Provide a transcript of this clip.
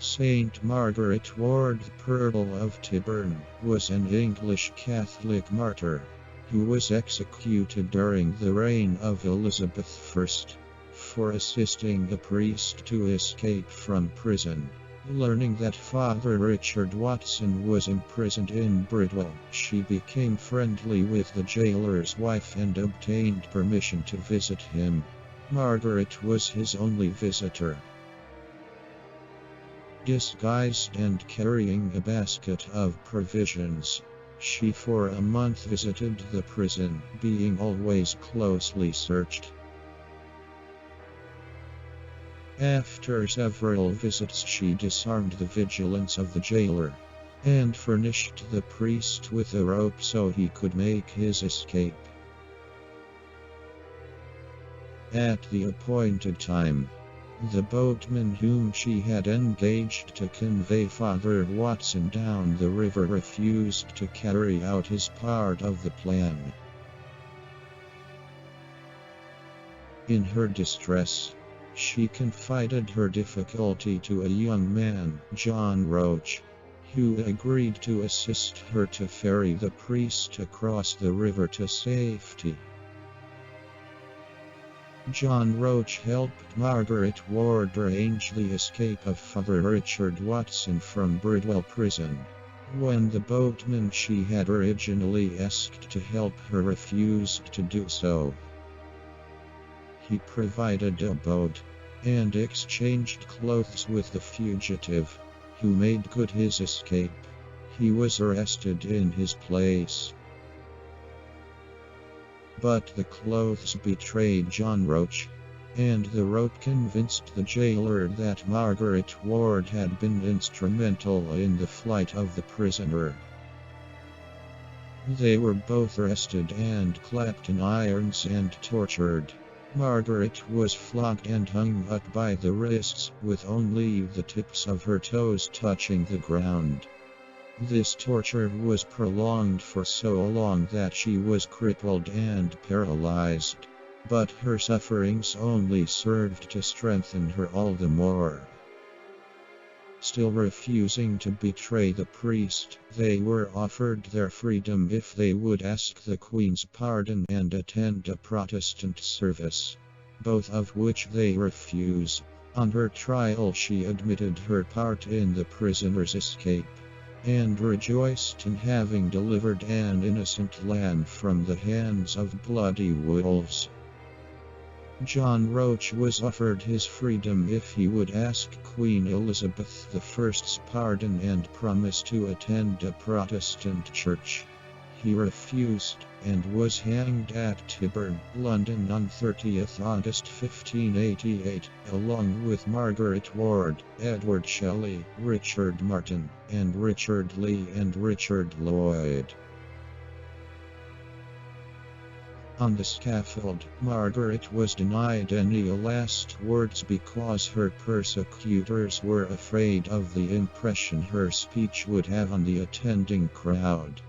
Saint Margaret Ward, Pearl of Tyburn, was an English Catholic martyr who was executed during the reign of Elizabeth I for assisting a priest to escape from prison. Learning that Father Richard Watson was imprisoned in Bridwell, she became friendly with the jailer's wife and obtained permission to visit him. Margaret was his only visitor. Disguised and carrying a basket of provisions, she for a month visited the prison, being always closely searched. After several visits, she disarmed the vigilance of the jailer and furnished the priest with a rope so he could make his escape. At the appointed time, the boatman whom she had engaged to convey Father Watson down the river refused to carry out his part of the plan. In her distress, she confided her difficulty to a young man, John Roche, who agreed to assist her to ferry the priest across the river to safety. John Roche helped Margaret Ward arrange the escape of Father Richard Watson from Bridwell Prison. When the boatman she had originally asked to help her refused to do so, he provided a boat and exchanged clothes with the fugitive, who made good his escape. He was arrested in his place, but the clothes betrayed John Roche, and the rope convinced the jailer that Margaret Ward had been instrumental in the flight of the prisoner. They were both arrested and clapped in irons and tortured. Margaret was flogged and hung up by the wrists, with only the tips of her toes touching the ground. This torture was prolonged for so long that she was crippled and paralyzed, but her sufferings only served to strengthen her all the more. Still refusing to betray the priest, they were offered their freedom if they would ask the Queen's pardon and attend a Protestant service, both of which they refused. On her trial, she admitted her part in the prisoner's escape and rejoiced in having delivered an innocent lamb from the hands of bloody wolves. John Roche was offered his freedom if he would ask Queen Elizabeth I's pardon and promise to attend a Protestant church. He refused, and was hanged at Tyburn, London on 30th August 1588, along with Margaret Ward, Edward Shelley, Richard Martin, and Richard Lee and Richard Lloyd. On the scaffold, Margaret was denied any last words because her persecutors were afraid of the impression her speech would have on the attending crowd.